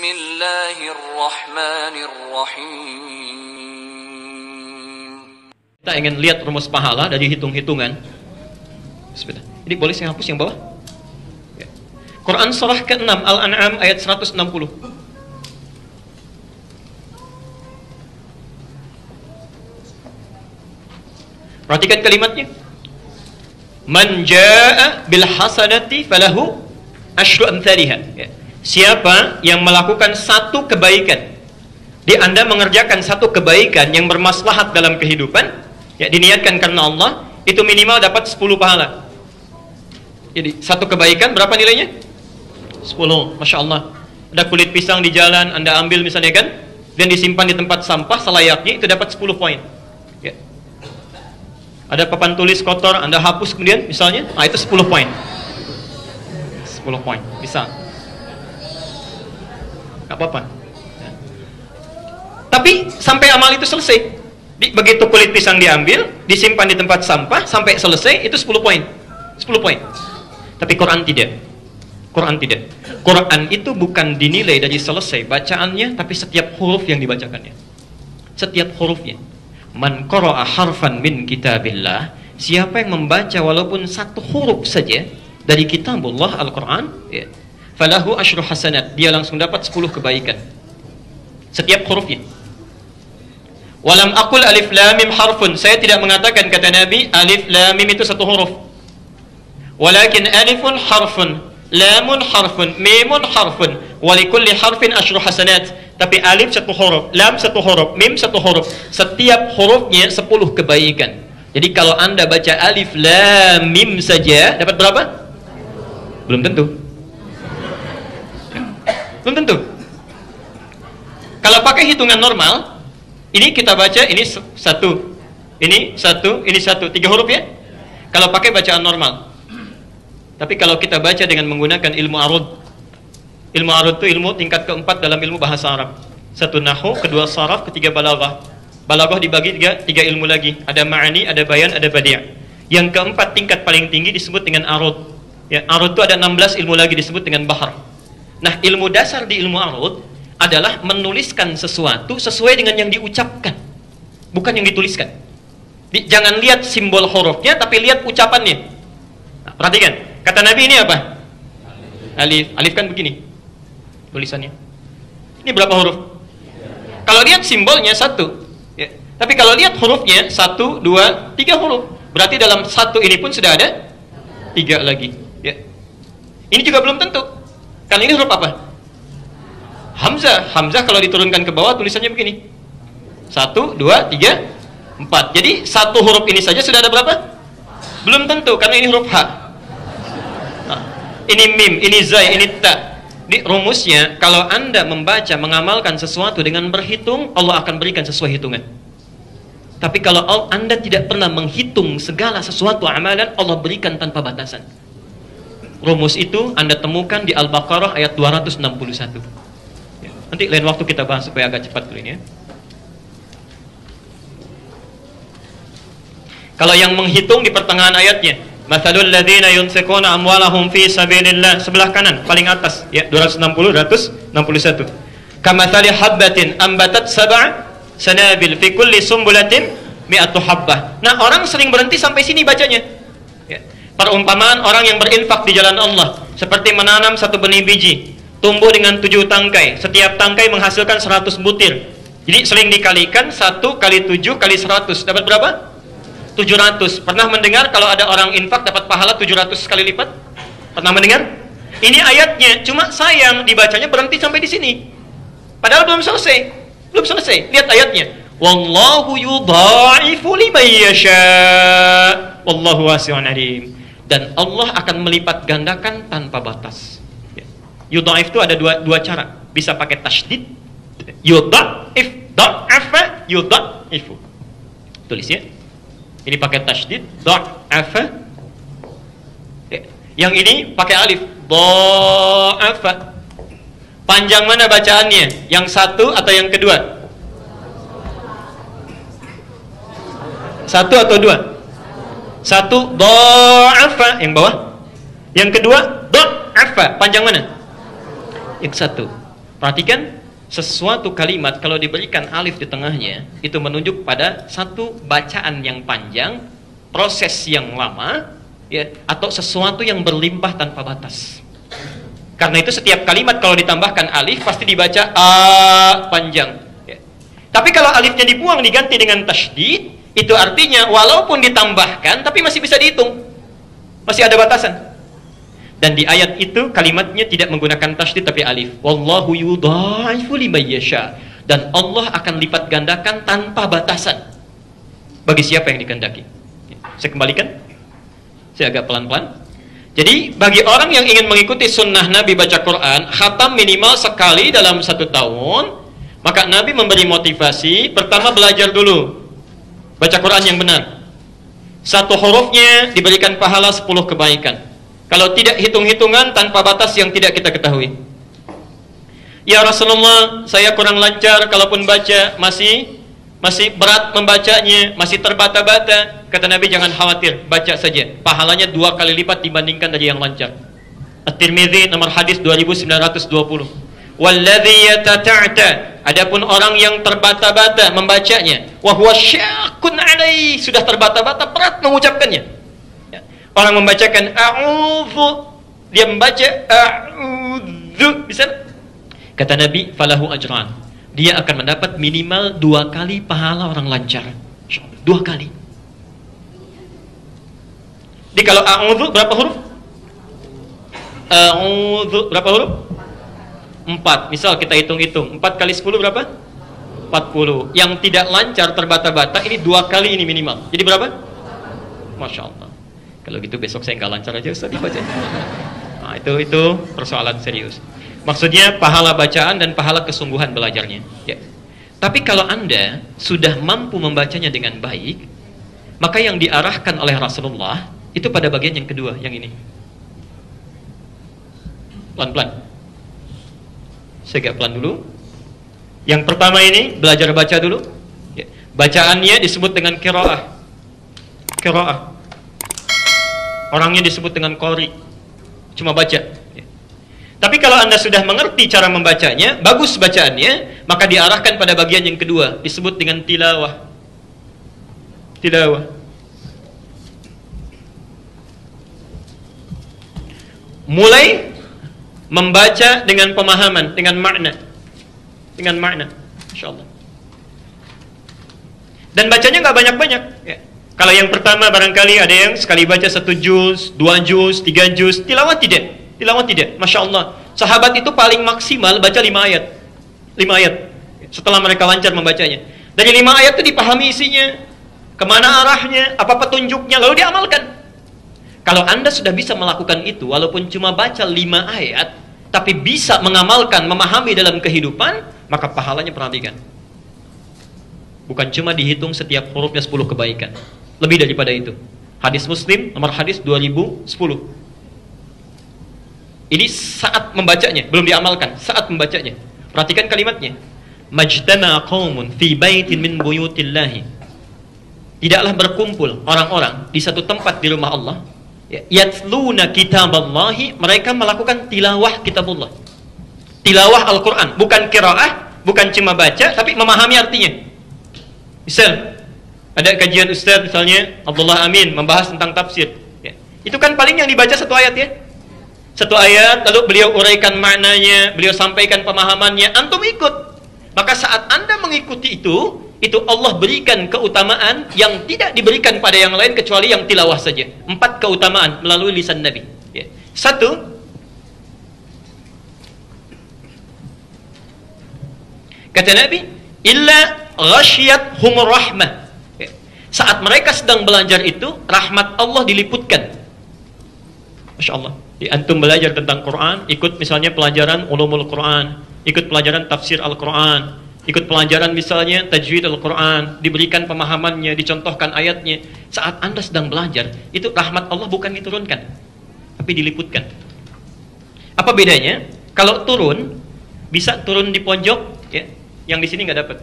Bismillahirrahmanirrahim. Kita ingin lihat rumus pahala dari hitung-hitungan. Bismillah. Ini boleh saya hapus yang bawah? Ya. Quran surah ke-6 Al-An'am ayat 160. Perhatikan kalimatnya. Man jaa'a bil hasanati falahu asyru amthaliha. Ya. Siapa yang melakukan satu kebaikan, Anda mengerjakan satu kebaikan yang bermaslahat dalam kehidupan, ya, diniatkan karena Allah, itu minimal dapat 10 pahala. Jadi satu kebaikan berapa nilainya? 10. Masya Allah. Ada kulit pisang di jalan, Anda ambil misalnya kan, dan disimpan di tempat sampah selayaknya, itu dapat 10 poin. Ya. Ada papan tulis kotor, Anda hapus kemudian misalnya, itu 10 poin. 10 poin, bisa. Gak apa-apa. Ya. Tapi sampai amal itu selesai, begitu kulit pisang diambil, disimpan di tempat sampah, sampai selesai, itu 10 poin. 10 poin. Tapi Quran tidak. Quran tidak. Quran itu bukan dinilai dari selesai bacaannya, tapi setiap huruf yang dibacakannya. Setiap hurufnya. Man qara'a harfan min kitabillah, siapa yang membaca walaupun satu huruf saja dari kitabullah Al-Quran, ya, falahu asyru hasanat, dia langsung dapat 10 kebaikan. Setiap hurufnya. Walam aqul alif lam mim harfun, saya tidak mengatakan, kata Nabi, alif lam mim itu satu huruf. Walakin alifun harfun, lamun harfun, mimun harfun, walikulli harfin asyru hasanat. Tapi alif satu huruf, lam satu huruf, mim satu huruf. Setiap hurufnya 10 kebaikan. Jadi kalau Anda baca alif lam mim saja, dapat berapa? Belum tentu. Belum tentu. Kalau pakai hitungan normal, ini kita baca, ini satu, ini satu, ini satu, 3 huruf ya. Kalau pakai bacaan normal. Tapi kalau kita baca dengan menggunakan ilmu arud, ilmu arud itu ilmu tingkat keempat dalam ilmu bahasa Arab. 1 nahwu, 2 saraf, 3 balaghah. Balaghah dibagi 3 ilmu lagi. Ada ma'ani, ada bayan, ada badi'. Yang keempat tingkat paling tinggi disebut dengan arud. Ya, arud itu ada 16 ilmu lagi disebut dengan bahar. Nah, ilmu dasar di ilmu arud adalah menuliskan sesuatu sesuai dengan yang diucapkan, bukan yang dituliskan. Jangan lihat simbol hurufnya, tapi lihat ucapannya. Nah, perhatikan, kata Nabi ini apa? Alif. Alif kan begini tulisannya. Ini berapa huruf? Kalau lihat simbolnya 1, ya. Tapi kalau lihat hurufnya 1, 2, 3 huruf. Berarti dalam 1 ini pun sudah ada 3 lagi, ya. Ini juga belum tentu. Kan ini huruf apa? Hamzah. Hamzah kalau diturunkan ke bawah tulisannya begini. 1, 2, 3, 4. Jadi 1 huruf ini saja sudah ada berapa? Belum tentu, karena ini huruf H. Nah, ini mim, ini zai, ini ta. Di rumusnya, kalau Anda membaca, mengamalkan sesuatu dengan berhitung, Allah akan berikan sesuai hitungan. Tapi kalau Anda tidak pernah menghitung segala sesuatu amalan, Allah berikan tanpa batasan. Rumus itu Anda temukan di Al-Baqarah ayat 261. Ya, nanti lain waktu kita bahas supaya agak cepat dulu ini ya. Kalau yang menghitung di pertengahan ayatnya, mathalul ladzina yunfiquna amwalahum fi sabilillah, sebelah kanan paling atas ya, 261. Kamathali habbatin ambatat sab'a sanabil fi kulli sumbulatin mi'atu habbah. Nah, orang sering berhenti sampai sini bacanya. Ya. Perumpamaan orang yang berinfak di jalan Allah seperti menanam 1 benih biji, tumbuh dengan 7 tangkai, setiap tangkai menghasilkan 100 butir. Jadi sering dikalikan 1 kali 7 kali 100 dapat berapa? 700. Pernah mendengar kalau ada orang infak dapat pahala 700 kali lipat? Pernah mendengar? Ini ayatnya, cuma sayang dibacanya berhenti sampai di sini. Padahal belum selesai. Belum selesai. Lihat ayatnya. Wallahu yudha'ifu liman yasha. Wallahu wasi'un alim. Dan Allah akan melipat gandakan tanpa batas. Yudha'if itu ada dua cara. Bisa pakai tasydid. Yudha'if, dha'afa, yudha'ifu. Tulis ya. Ini pakai tasydid, dha'afa. Yang ini pakai alif, dha'afa. Panjang mana bacaannya? Yang 1 atau yang kedua? 1 atau 2? 1 dha'afa, yang bawah. Yang kedua dha'afa, panjang mana? Yang 1. Perhatikan, sesuatu kalimat kalau diberikan alif di tengahnya, itu menunjuk pada satu bacaan yang panjang, proses yang lama, ya, atau sesuatu yang berlimpah tanpa batas. Karena itu setiap kalimat kalau ditambahkan alif pasti dibaca a panjang. Ya. Tapi kalau alifnya dibuang diganti dengan tasydid, itu artinya walaupun ditambahkan tapi masih bisa dihitung, masih ada batasan. Dan di ayat itu kalimatnya tidak menggunakan tasydid tapi alif. Wallahu yudha'ifu liman yasha. Dan Allah akan lipat gandakan tanpa batasan bagi siapa yang dikehendaki. Saya kembalikan. Saya agak pelan-pelan. Jadi bagi orang yang ingin mengikuti sunnah Nabi baca Quran, khatam minimal sekali dalam 1 tahun, maka Nabi memberi motivasi. Pertama, belajar dulu baca Quran yang benar. 1 hurufnya diberikan pahala 10 kebaikan. Kalau tidak hitung-hitungan tanpa batas yang tidak kita ketahui. Ya Rasulullah, saya kurang lancar, kalaupun baca masih berat membacanya, masih terbata-bata. Kata Nabi, jangan khawatir, baca saja. Pahalanya 2 kali lipat dibandingkan dari yang lancar. At-Tirmidzi nomor hadis 2920. Walladzi yatata'ta, adapun orang yang terbata-bata membacanya, wa huwa syaqqun alaihi, sudah terbata-bata berat mengucapkannya. Orang membacakan a'udzu, dia membaca a'udzu, bisa? Kata Nabi, falahu ajran. Dia akan mendapat minimal 2 kali pahala orang lancar. 2 kali. Jadi kalau a'udzu berapa huruf? A'udzu berapa huruf? 4. Misal kita hitung-hitung, 4 kali 10 berapa? 40. Yang tidak lancar terbata-bata ini 2 kali ini minimal. Jadi berapa? Masya Allah. Kalau gitu besok saya nggak lancar aja Ustaz dibaca. Nah, itu persoalan serius. Maksudnya pahala bacaan dan pahala kesungguhan belajarnya. Ya. Tapi kalau Anda sudah mampu membacanya dengan baik, maka yang diarahkan oleh Rasulullah itu pada bagian yang kedua, yang ini. Pelan-pelan. Saya agak pelan dulu. Yang pertama ini belajar baca dulu. Ya. Bacaannya disebut dengan qiraah. Qiraah. Orangnya disebut dengan qori, cuma baca. Tapi kalau Anda sudah mengerti cara membacanya, bagus bacaannya, maka diarahkan pada bagian yang kedua, disebut dengan tilawah. Tilawah. Mulai membaca dengan pemahaman, dengan makna. Dengan makna, insyaallah. Dan bacanya nggak banyak-banyak, ya. Kalau yang pertama barangkali ada yang sekali baca 1 juz, 2 juz, 3 juz, tilawah tidak. Tilawah tidak. Masya Allah. Sahabat itu paling maksimal baca 5 ayat. 5 ayat. Setelah mereka lancar membacanya. Dari 5 ayat itu dipahami isinya. Kemana arahnya, apa petunjuknya, lalu diamalkan. Kalau Anda sudah bisa melakukan itu, walaupun cuma baca 5 ayat, tapi bisa mengamalkan, memahami dalam kehidupan, maka pahalanya perhatikan. Bukan cuma dihitung setiap hurufnya 10 kebaikan. Lebih daripada itu. Hadis Muslim nomor hadis 2010. Ini saat membacanya, belum diamalkan, saat membacanya. Perhatikan kalimatnya. Majtama qaumun fi baitin min buyutillahi. Tidaklah berkumpul orang-orang di satu tempat di rumah Allah, yatluna kitaballahi, mereka melakukan tilawah kitabullah. Tilawah Al-Qur'an, bukan qiraah, bukan cuma baca, tapi memahami artinya. Misal ada kajian Ustaz misalnya Abdullah Amin membahas tentang tafsir, ya. Itu kan paling yang dibaca 1 ayat, ya. 1 ayat, lalu beliau uraikan maknanya, beliau sampaikan pemahamannya, antum ikut. Maka saat Anda mengikuti itu Allah berikan keutamaan yang tidak diberikan pada yang lain kecuali yang tilawah saja. 4 keutamaan melalui lisan Nabi, ya. 1, kata Nabi, illa ghasyiyathumur rahmah. Saat mereka sedang belajar itu, rahmat Allah diliputkan. Masya Allah. Antum belajar tentang Quran, ikut misalnya pelajaran ulumul Quran, ikut pelajaran tafsir Al-Quran, ikut pelajaran misalnya tajwid Al-Quran, diberikan pemahamannya, dicontohkan ayatnya. Saat Anda sedang belajar, itu rahmat Allah bukan diturunkan, tapi diliputkan. Apa bedanya? Kalau turun, bisa turun di pojok, ya, yang di sini nggak dapat.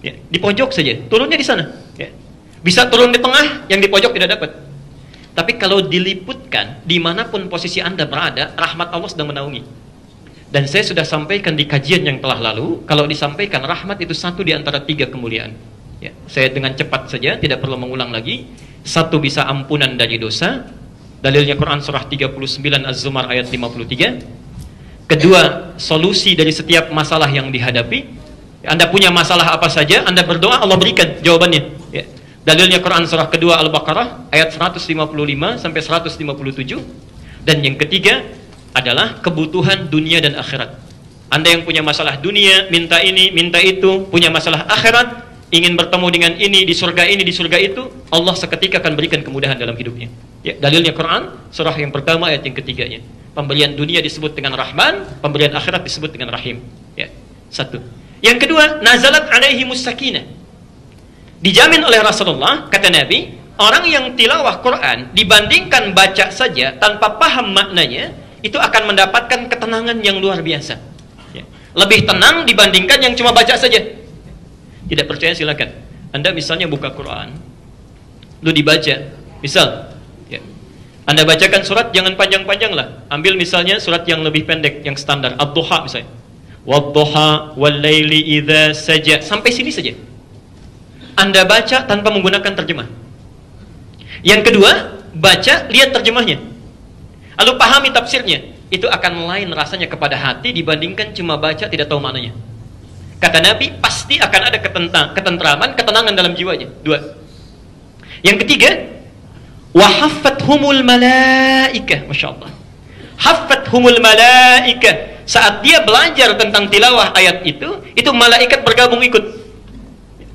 Ya, di pojok saja, turunnya di sana. Ya. Bisa turun di tengah, yang di pojok tidak dapat. Tapi kalau diliputkan, dimanapun posisi Anda berada, rahmat Allah sedang menaungi. Dan saya sudah sampaikan di kajian yang telah lalu, kalau disampaikan rahmat itu satu di antara 3 kemuliaan. Ya, saya dengan cepat saja, tidak perlu mengulang lagi. Satu, bisa ampunan dari dosa. Dalilnya Quran surah 39 Az-Zumar ayat 53. Kedua, solusi dari setiap masalah yang dihadapi. Anda punya masalah apa saja, Anda berdoa, Allah berikan jawabannya. Ya. Dalilnya Quran surah kedua Al-Baqarah ayat 155 sampai 157. Dan yang ketiga adalah kebutuhan dunia dan akhirat. Anda yang punya masalah dunia, minta ini, minta itu, punya masalah akhirat, ingin bertemu dengan ini, di surga itu, Allah seketika akan berikan kemudahan dalam hidupnya. Ya, dalilnya Quran, surah yang pertama ayat yang ketiganya. Pemberian dunia disebut dengan Rahman, pemberian akhirat disebut dengan Rahim. Ya, satu. Yang kedua, nazalat alaihimus sakinah. Dijamin oleh Rasulullah, kata Nabi, orang yang tilawah Quran dibandingkan baca saja tanpa paham maknanya, itu akan mendapatkan ketenangan yang luar biasa. Ya. Lebih tenang dibandingkan yang cuma baca saja. Tidak percaya silakan. Anda misalnya buka Quran, lu dibaca, misal, ya. Anda bacakan surat jangan panjang-panjang lah. Ambil misalnya surat yang lebih pendek, yang standar, Ad-Duha misalnya. Wad-duha wal-laili idza saja. Sampai sini saja. Anda baca tanpa menggunakan terjemah. Yang kedua, baca, lihat terjemahnya. Lalu pahami tafsirnya. Itu akan lain rasanya kepada hati dibandingkan cuma baca tidak tahu maknanya. Kata Nabi, pasti akan ada ketentraman, ketenangan dalam jiwanya. 2. Yang ketiga, wa haffathumul malaikah. Masya Allah. Haffathumul malaikah. Saat dia belajar tentang tilawah ayat itu malaikat bergabung ikut.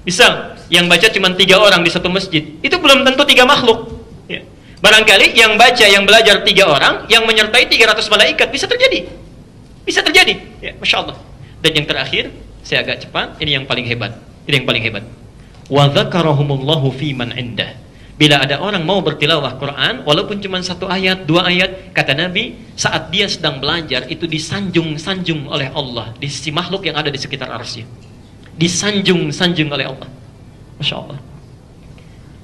Misal, yang baca cuma 3 orang di satu masjid, itu belum tentu 3 makhluk. Ya. Barangkali yang baca, yang belajar 3 orang, yang menyertai 300 malaikat, bisa terjadi. Bisa terjadi. Ya, Masya Allah. Dan yang terakhir, saya agak cepat, ini yang paling hebat. Ini yang paling hebat. Wa dzakarahumullahu fi man indah. Bila ada orang mau bertilawah Quran, walaupun cuma 1 ayat, 2 ayat, kata Nabi, saat dia sedang belajar, itu disanjung-sanjung oleh Allah di sisi makhluk yang ada di sekitar arsy. Disanjung-sanjung oleh Allah. Masya Allah.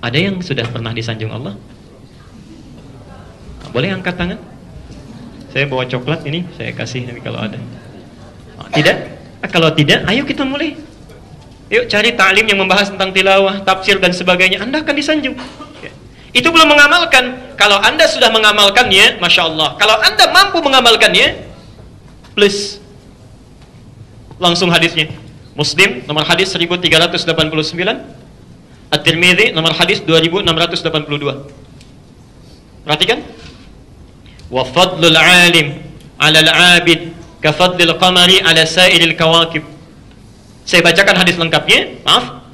Ada yang sudah pernah disanjung Allah? Boleh angkat tangan? Saya bawa coklat ini, saya kasih nanti kalau ada. Tidak? Kalau tidak, ayo kita mulai. Yuk cari ta'lim yang membahas tentang tilawah, tafsir dan sebagainya. Anda akan disanjung. Ya. Itu belum mengamalkan. Kalau Anda sudah mengamalkannya, Masya Allah. Kalau Anda mampu mengamalkannya, plus langsung hadisnya. Muslim nomor hadis 1389, At-Tirmidzi nomor hadis 2682. Perhatikan. Wa fadlul alim 'ala al-'abid ka fadlil qamari 'ala sa'iril kawakib. Saya bacakan hadis lengkapnya, maaf.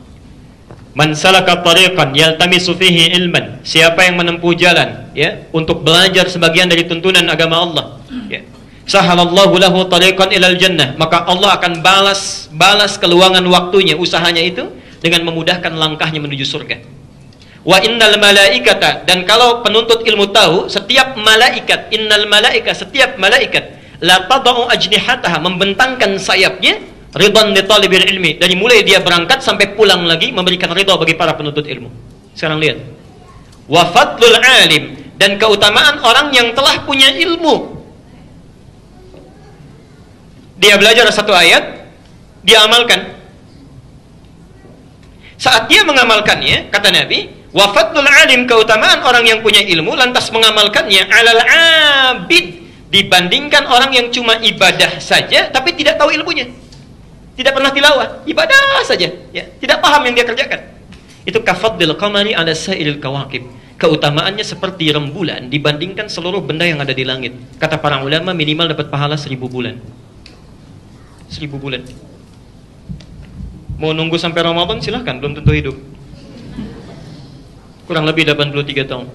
Man salaka tariqan yaltamisu fihi ilman. Siapa yang menempuh jalan ya untuk belajar sebagian dari tuntunan agama Allah, ya. Sahalallahu lahu tariqan ilal jannah, maka Allah akan balas keluangan waktunya, usahanya itu dengan memudahkan langkahnya menuju surga. Wa innal malaikata, dan kalau penuntut ilmu tahu, setiap malaikat, innal malaika, setiap malaikat la tadau ajnihataha, membentangkan sayapnya, ridwan li talibil ilmi, dari mulai dia berangkat sampai pulang lagi memberikan ridha bagi para penuntut ilmu. Sekarang lihat. Wa fadlul alim, dan keutamaan orang yang telah punya ilmu. Dia belajar 1 ayat, dia amalkan. Saat dia mengamalkannya, kata Nabi, wa fadlul alim, keutamaan orang yang punya ilmu lantas mengamalkannya, alal abid, dibandingkan orang yang cuma ibadah saja tapi tidak tahu ilmunya. Tidak pernah tilawah, ibadah saja, ya, tidak paham yang dia kerjakan. Itu kafadlil qamari ala sa'iril kawakib. Keutamaannya seperti rembulan dibandingkan seluruh benda yang ada di langit. Kata para ulama, minimal dapat pahala 1000 bulan. 1000 bulan. Mau nunggu sampai Ramadan silahkan, belum tentu hidup. Kurang lebih 83 tahun.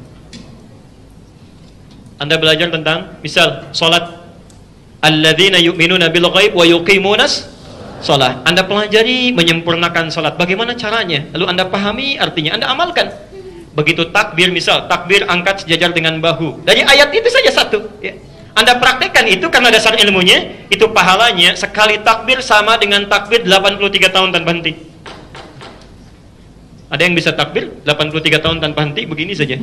Anda belajar tentang, misal, salat. Alladzina yu'minuna bil ghaib wa yuqimunas salat. Anda pelajari menyempurnakan salat. Bagaimana caranya? Lalu Anda pahami artinya, Anda amalkan. Begitu takbir, misal, takbir angkat sejajar dengan bahu. Dari ayat itu saja 1, ya. Anda praktekkan itu karena dasar ilmunya, itu pahalanya sekali takbir sama dengan takbir 83 tahun tanpa henti. Ada yang bisa takbir 83 tahun tanpa henti begini saja.